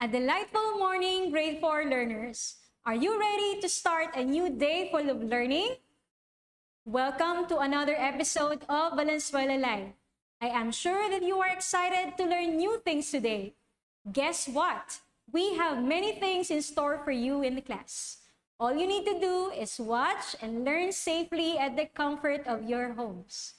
A delightful morning, grade 4 learners. Are you ready to start a new day full of learning? Welcome to another episode of Valenzuela Live. I am sure that you are excited to learn new things today. Guess what? We have many things in store for you in the class. All you need to do is watch and learn safely at the comfort of your homes.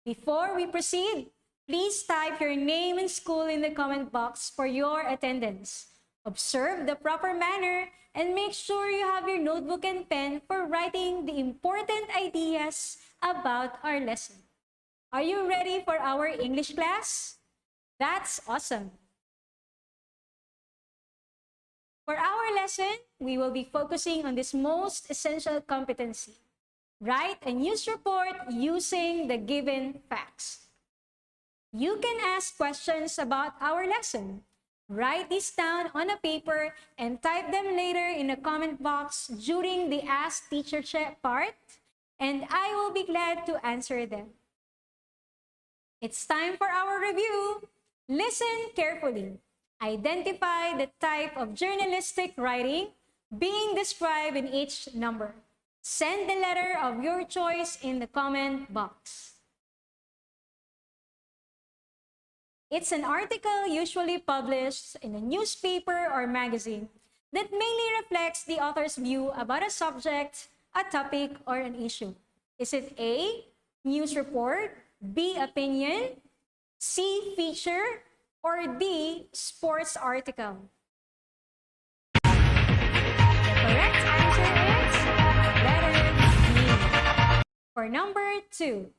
Before we proceed, please type your name and school in the comment box for your attendance. Observe the proper manner and make sure you have your notebook and pen for writing the important ideas about our lesson. Are you ready for our English class? That's awesome! For our lesson, we will be focusing on this most essential competency. Write a news report using the given facts. You can ask questions about our lesson. Write these down on a paper and type them later in the comment box during the Ask Teacher part, and I will be glad to answer them. It's time for our review. Listen carefully. Identify the type of journalistic writing being described in each number. Send the letter of your choice in the comment box. It's an article usually published in a newspaper or magazine that mainly reflects the author's view about a subject, a topic, or an issue. Is it A, news report, B, opinion, C, feature, or D, sports article? The correct answer is letter B. For number 2,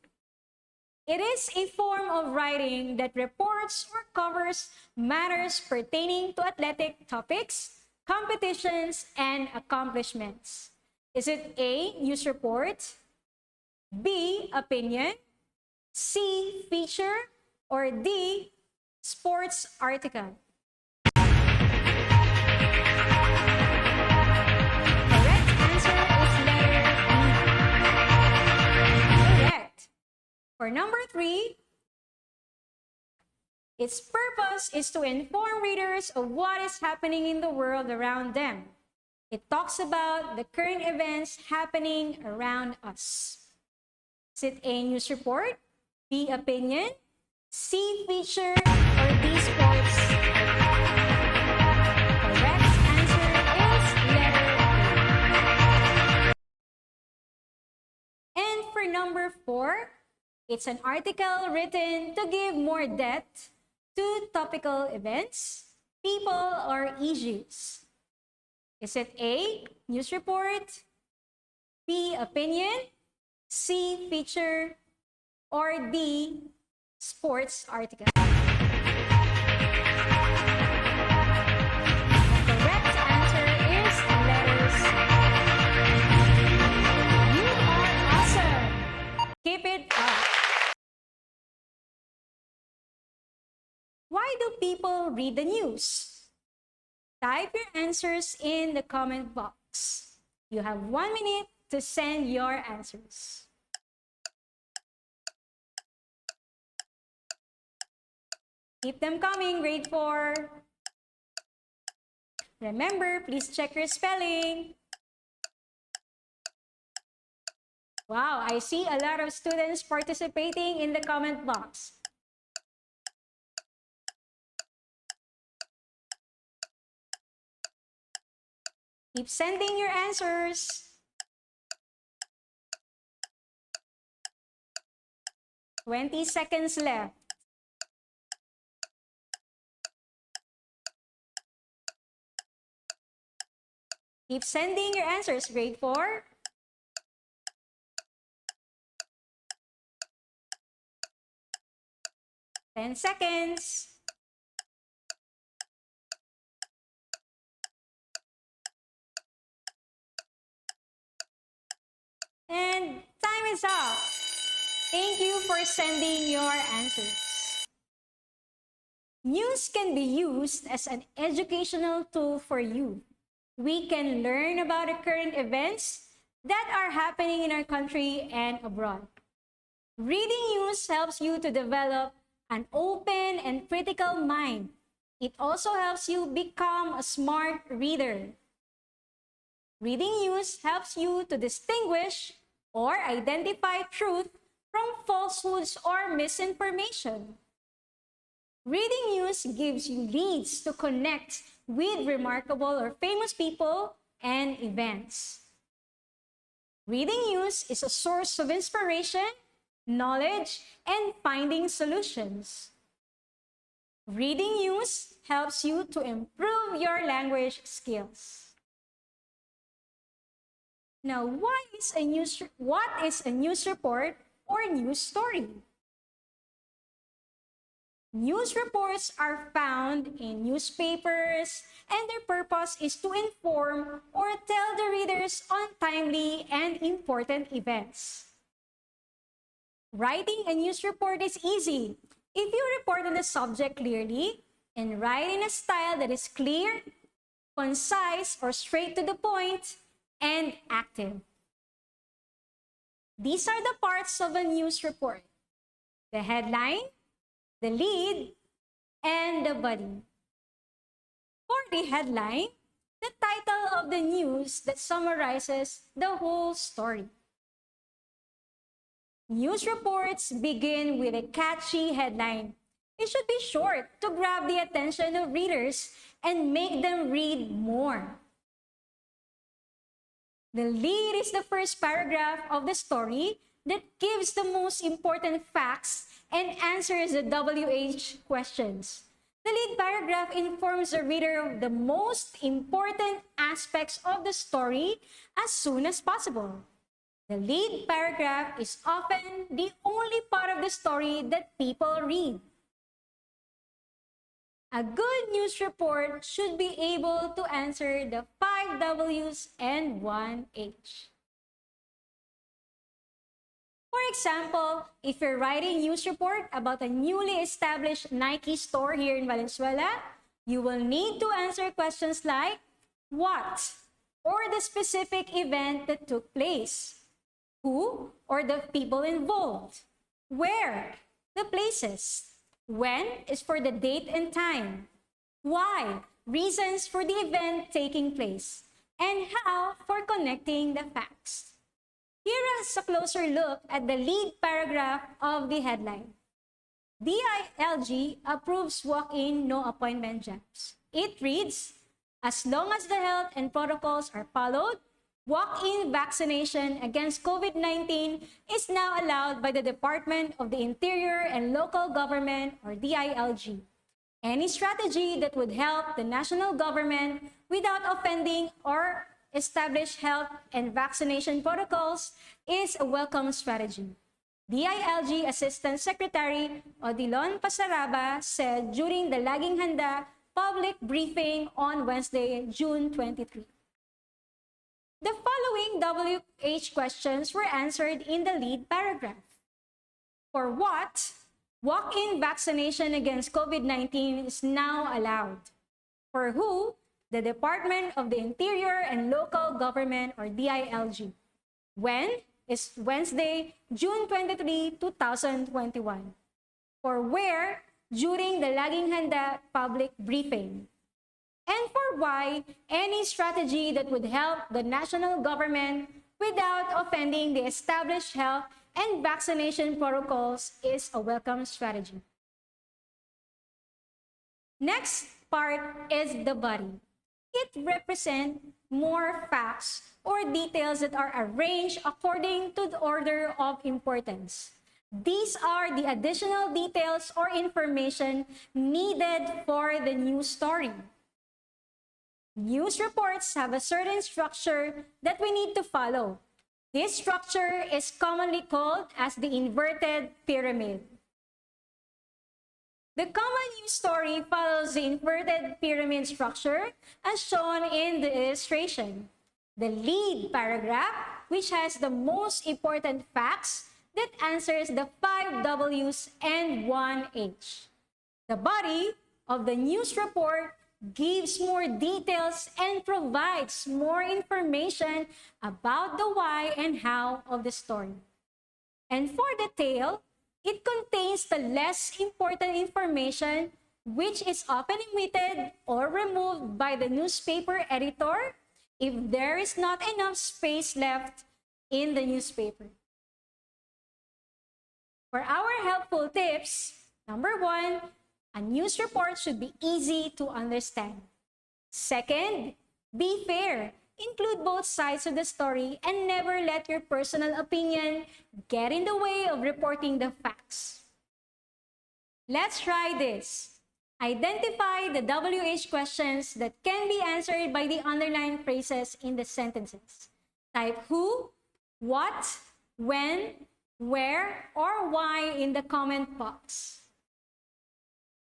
it is a form of writing that reports or covers matters pertaining to athletic topics, competitions, and accomplishments. Is it A, news report, B, opinion, C, feature, or D, sports article? Correct answer is letter B. Correct. For number 3, its purpose is to inform readers of what is happening in the world around them. It talks about the current events happening around us. Is it A, news report, B, opinion, C, feature, or D, sports? Correct answer is letter A. And for number 4, it's an article written to give more depth to topical events, people, or issues. Is it A, news report, B, opinion, C, feature, or D, sports article? The correct answer is letter C. You are awesome! Keep it up! Why do people read the news? Type your answers in the comment box. You have 1 minute to send your answers. Keep them coming, grade 4. Remember, please check your spelling. Wow, I see a lot of students participating in the comment box. Keep sending your answers. 20 seconds left. Keep sending your answers, grade 4. Ten seconds. And time is up. Thank you for sending your answers. News can be used as an educational tool for you. We can learn about the current events that are happening in our country and abroad. Reading news helps you to develop an open and critical mind It also helps you become a smart reader. Reading news helps you to distinguish or identify truth from falsehoods or misinformation. Reading news gives you leads to connect with remarkable or famous people and events. Reading news is a source of inspiration, knowledge, and finding solutions. Reading news helps you to improve your language skills. Now, what is a news report or news story? News reports are found in newspapers, and their purpose is to inform or tell the readers on timely and important events. Writing a news report is easy if you report on the subject clearly and write in a style that is clear, concise, or straight to the point, and active. These are the parts of a news report: the headline, the lead, and the body. For the headline, the title of the news that summarizes the whole story. News reports begin with a catchy headline. It should be short to grab the attention of readers and make them read more. The lead is the first paragraph of the story that gives the most important facts and answers the WH questions. The lead paragraph informs the reader of the most important aspects of the story as soon as possible. The lead paragraph is often the only part of the story that people read. A good news report should be able to answer the 5 W's and 1 H. For example, if you're writing a news report about a newly established Nike store here in Valenzuela, you will need to answer questions like what, or the specific event that took place, who or the people involved, where, the places, when is for the date and time, why, reasons for the event taking place, and how for connecting the facts. Here is a closer look at the lead paragraph of the headline. DILG approves walk-in, no appointment jobs. It reads, as long as the health and protocols are followed, walk-in vaccination against COVID-19 is now allowed by the Department of the Interior and Local Government, or DILG. Any strategy that would help the national government without offending or establish health and vaccination protocols is a welcome strategy. DILG Assistant Secretary Odilon Pasaraba said during the Laging Handa public briefing on Wednesday, June 23. The following WH questions were answered in the lead paragraph. For what, walk-in vaccination against COVID-19 is now allowed. For who, the Department of the Interior and Local Government, or DILG. When is Wednesday, June 23, 2021. For where, during the Laging Handa public briefing. And for why, any strategy that would help the national government without offending the established health and vaccination protocols is a welcome strategy. Next part is the body. It represents more facts or details that are arranged according to the order of importance. These are the additional details or information needed for the news story. News reports have a certain structure that we need to follow. This structure is commonly called as the inverted pyramid. The common news story follows the inverted pyramid structure as shown in the illustration. The lead paragraph, which has the most important facts, that answers the 5 W's and 1 H. The body of the news report gives more details and provides more information about the why and how of the story. And for the tail, it contains the less important information which is often omitted or removed by the newspaper editor if there is not enough space left in the newspaper. For our helpful tips, number 1, a news report should be easy to understand. Second, be fair. Include both sides of the story and never let your personal opinion get in the way of reporting the facts. Let's try this. Identify the WH questions that can be answered by the underlined phrases in the sentences. Type who, what, when, where, or why in the comment box.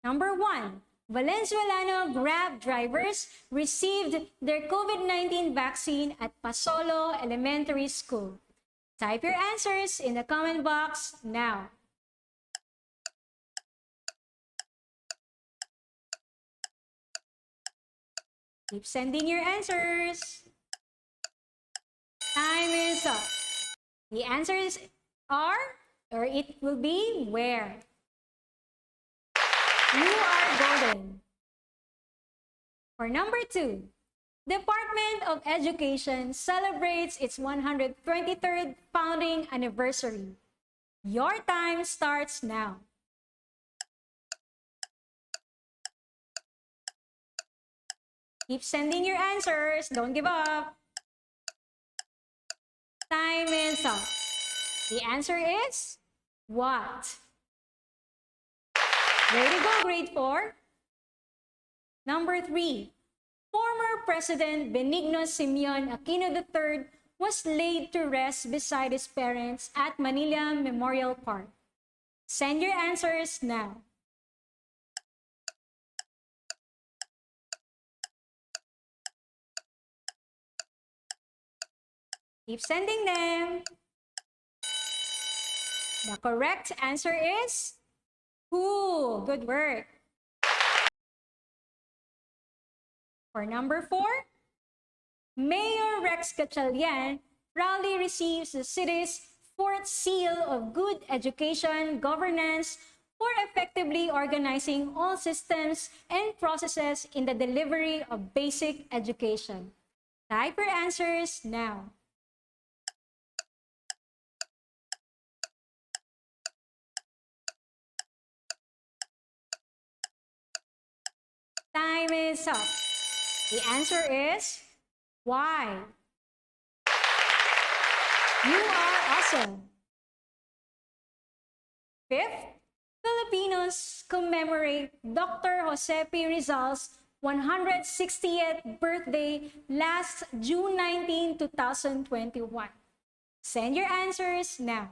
Number 1. Valenzuelano Grab drivers received their COVID-19 vaccine at Pasolo Elementary School. Type your answers in the comment box now. Keep sending your answers. Time is up. The answers are, or it will be, where. You are golden. For number 2, Department of Education celebrates its 123rd founding anniversary. Your time starts now. Keep sending your answers. Don't give up. Time is up. The answer is what? Way to go, grade 4. Number 3. Former President Benigno Simeon Aquino III was laid to rest beside his parents at Manila Memorial Park. Send your answers now. Keep sending them. The correct answer is who. Good work. For number 4, Mayor Rex Gatchalian proudly receives the city's 4th seal of good education governance for effectively organizing all systems and processes in the delivery of basic education. Type your answers now. Time is up. The answer is why. You are awesome. 5th, Filipinos commemorate Dr. Jose P. Rizal's 160th birthday last June 19, 2021. Send your answers now.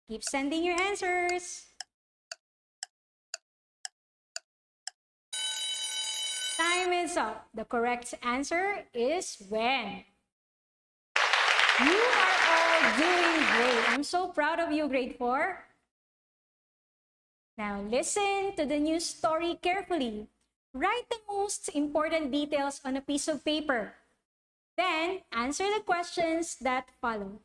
Keep sending your answers. Time is up. The correct answer is when. You are all doing great. I'm so proud of you, grade 4. Now listen to the news story carefully. Write the most important details on a piece of paper. Then answer the questions that follow.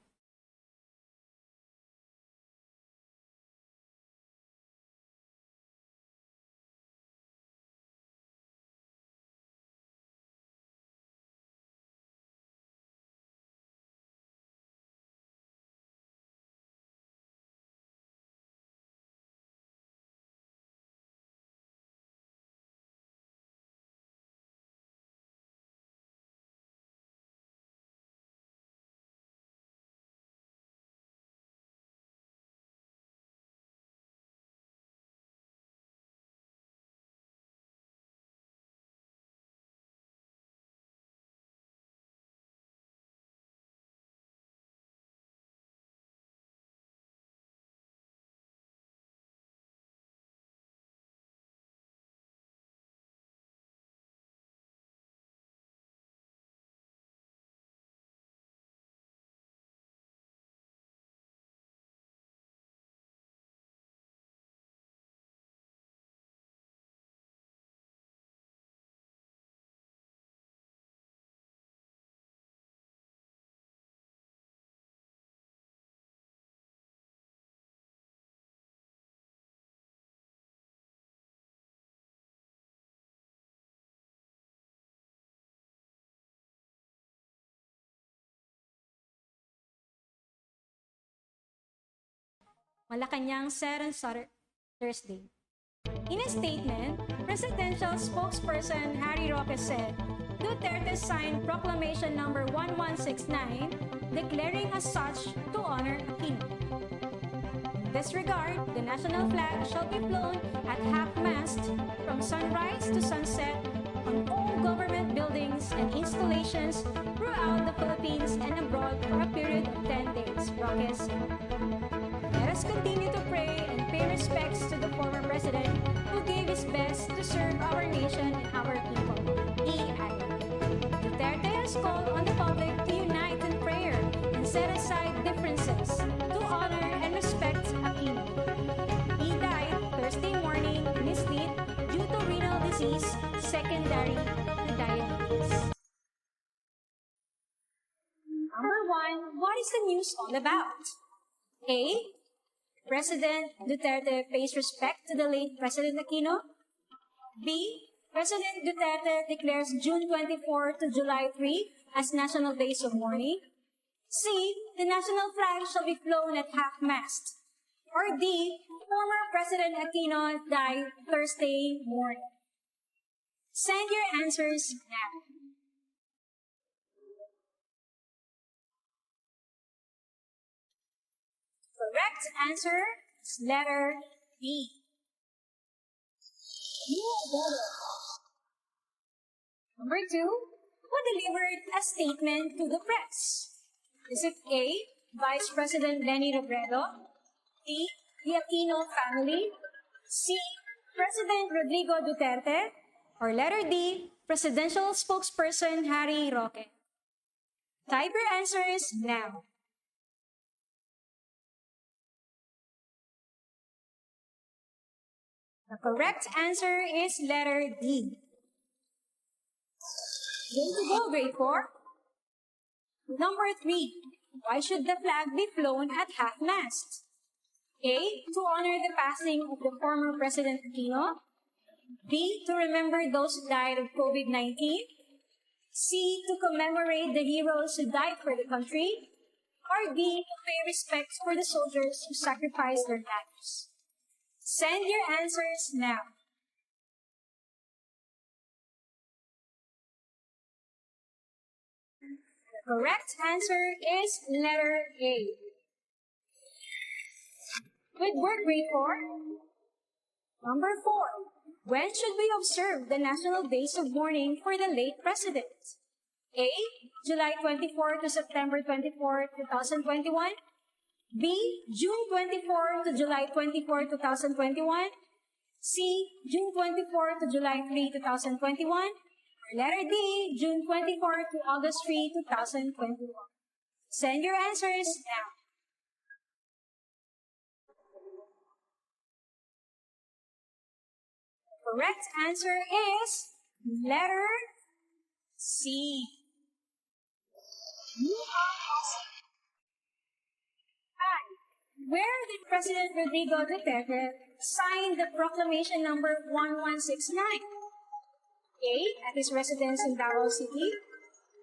Malacanang said on Thursday. In a statement, presidential spokesperson Harry Roque said Duterte signed Proclamation number 1169 declaring as such to honor Aquino. In this regard, the national flag shall be flown at half-mast from sunrise to sunset on all government buildings and installations throughout the Philippines and abroad for a period of 10 days, Roque said. Let us continue to pray and pay respects to the former president who gave his best to serve our nation and our people, he added. Duterte has called on the public to unite in prayer and set aside differences to honor and respect Aquino. He died Thursday morning in his sleep due to renal disease secondary to diabetes. Number 1, what is the news all about? A. President Duterte pays respect to the late President Aquino. B. President Duterte declares June 24 to July 3 as National Days of Mourning. C. The national flag shall be flown at half-mast. Or D. Former President Aquino died Thursday morning. Send your answers now. Correct answer is letter B. Number 2, who delivered a statement to the press? Is it A, Vice President Leni Robredo? B, the Aquino family? C, President Rodrigo Duterte? Or letter D, Presidential Spokesperson Harry Roque? Type your answers now. The correct answer is letter D. Way to go, grade 4. Number 3, why should the flag be flown at half-mast? A, to honor the passing of the former President Aquino. B, to remember those who died of COVID-19. C, to commemorate the heroes who died for the country. Or D, to pay respect for the soldiers who sacrificed their lives. Send your answers now. The correct answer is letter A. Good work, grade 4. Number 4. When should we observe the National Days of Mourning for the late President? A. July 24 to September 24, 2021. B. June 24 to July 24, 2021. C. June 24 to July 3, 2021. Or letter D. June 24 to August 3, 2021. Send your answers now. Correct answer is letter C. You are awesome. Hi. Where did President Rodrigo Duterte sign the proclamation number 1169? A. At his residence in Davao City.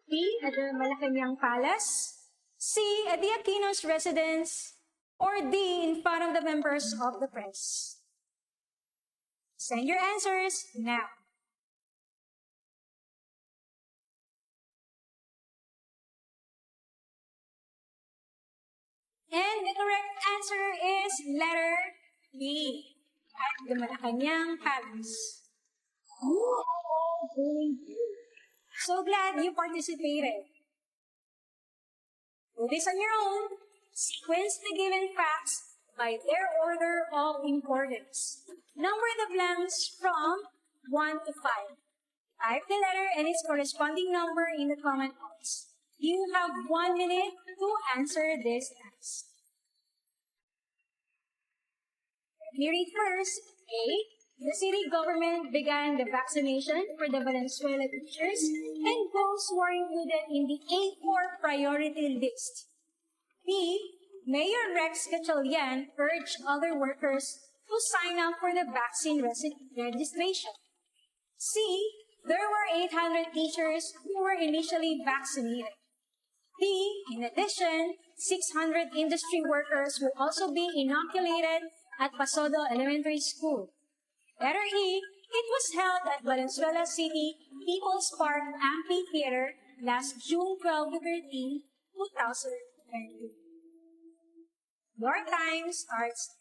B. At the Malacanang Palace. C. At the Aquino's residence. Or D. In front of the members of the press. Send your answers now. And the correct answer is letter B, at the Malacanang Palace. You are all doing good. So glad you participated. Do this on your own. Sequence the given facts by their order of importance. Number the blanks from 1 to 5. Type the letter and its corresponding number in the comment box. You have 1 minute to answer this task. Let me read first. A. The city government began the vaccination for the Valenzuela teachers and those who are included in the A4 priority list. B. Mayor Rex Gatchalian urged other workers to sign up for the vaccine registration. C. There were 800 teachers who were initially vaccinated. D. In addition, 600 industry workers will also be inoculated at Pasodo Elementary School. Letter E, it was held at Valenzuela City People's Park Amphitheater last June 12 to 13, 2020. Your time starts.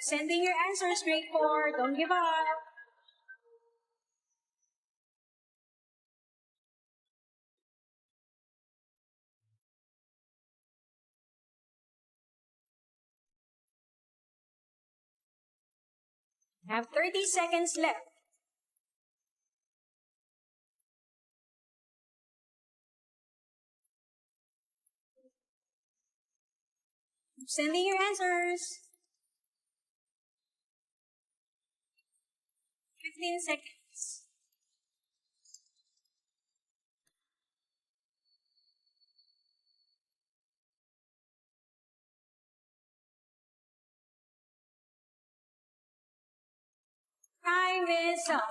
Sending your answers straight forward. Don't give up. Have 30 seconds left. Sending your answers. 15 seconds. Time is up.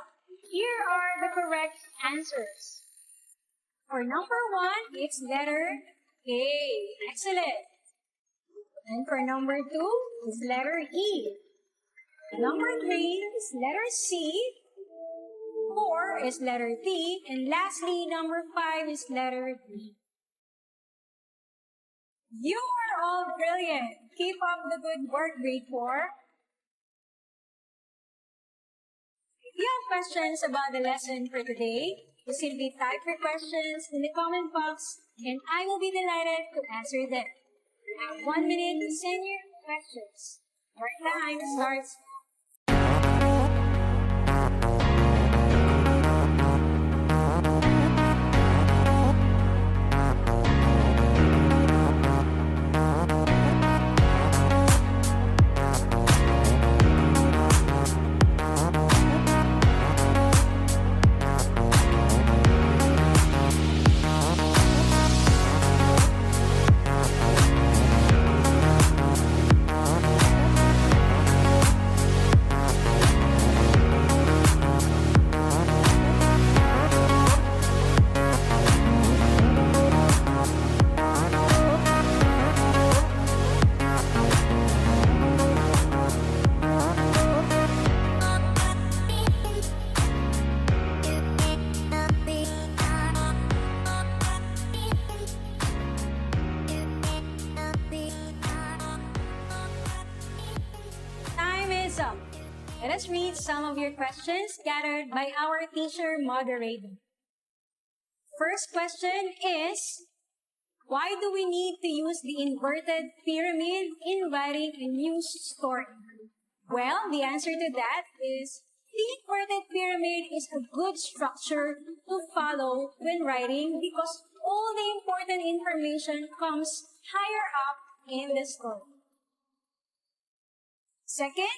Here are the correct answers. For number 1, it's letter A. Excellent. And for number 2, it's letter E. Number 3 is letter C. 4 is letter D. And lastly, number 5 is letter D. You are all brilliant. Keep up the good work, grade 4. If you have questions about the lesson for today, you simply type your questions in the comment box and I will be delighted to answer them. You have 1 minute to send your questions. Your time starts. Up. Let us read some of your questions gathered by our teacher moderator. First question is, why do we need to use the inverted pyramid in writing a news story? Well, the answer to that is the inverted pyramid is a good structure to follow when writing because all the important information comes higher up in the story. Second,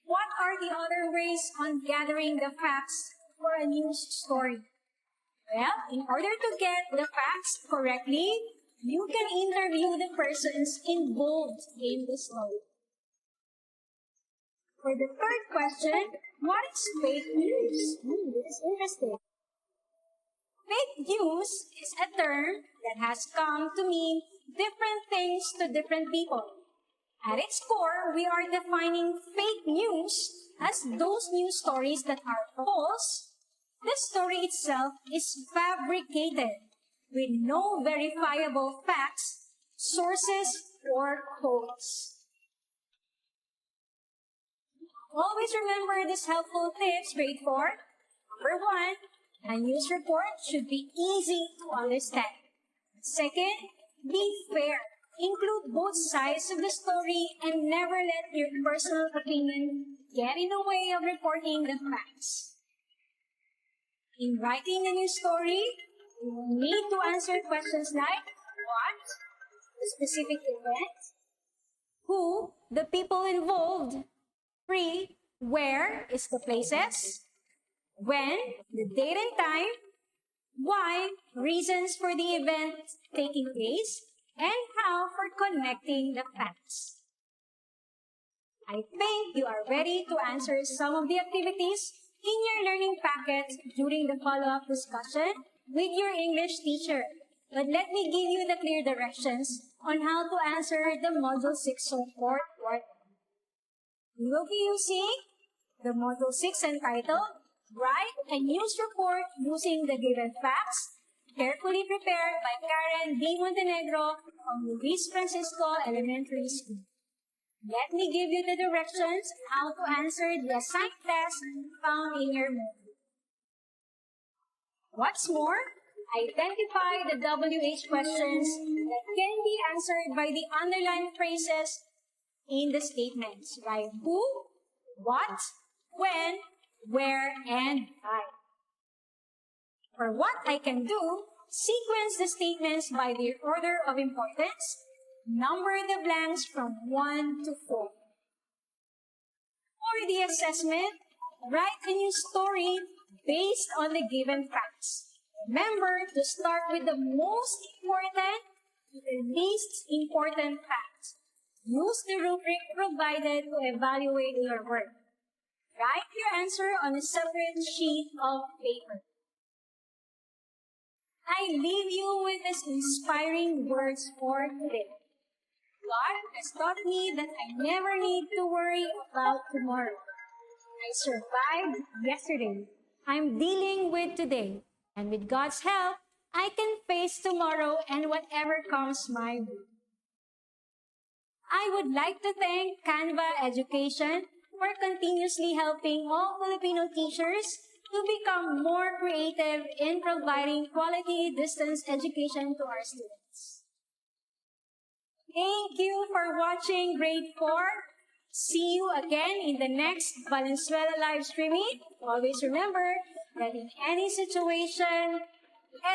what are the other ways on gathering the facts for a news story? Well, in order to get the facts correctly, you can interview the persons involved in the story. For the third question, what is fake news? This is interesting. Fake news is a term that has come to mean different things to different people. At its core, we are defining fake news as those news stories that are false. The story itself is fabricated with no verifiable facts, sources, or quotes. Always remember these helpful tips, grade 4. Number 1, a news report should be easy to understand. Second, be fair. Include both sides of the story and never let your personal opinion get in the way of reporting the facts. In writing a news story, you will need to answer questions like what, the specific event, who, the people involved, 3, where is the places, when, the date and time, why, reasons for the event taking place, and how for connecting the facts. I think you are ready to answer some of the activities in your learning packet during the follow-up discussion with your English teacher. But let me give you the clear directions on how to answer the Module 6 report. We will be using the Module 6 entitled Write a News Report Using the Given Facts, carefully prepared by Karen D. Montenegro of Luis Francisco Elementary School. Let me give you the directions on how to answer the assigned test found in your module. What's more, identify the WH questions that can be answered by the underlined phrases in the statements. Write who, what, when, where, and why. For what I can do, sequence the statements by their order of importance. Number the blanks from 1 to 4. For the assessment, write a new story based on the given facts. Remember to start with the most important to the least important facts. Use the rubric provided to evaluate your work. Write your answer on a separate sheet of paper. I leave you with these inspiring words for today. God has taught me that I never need to worry about tomorrow. I survived yesterday. I'm dealing with today. And with God's help, I can face tomorrow and whatever comes my way. I would like to thank Canva Education for continuously helping all Filipino teachers to become more creative in providing quality distance education to our students. Thank you for watching Grade 4. See you again in the next Valenzuela live streaming. Always remember that in any situation,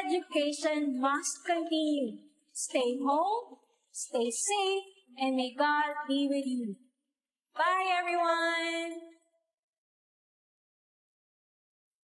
education must continue. Stay home, stay safe, and may God be with you. Bye, everyone!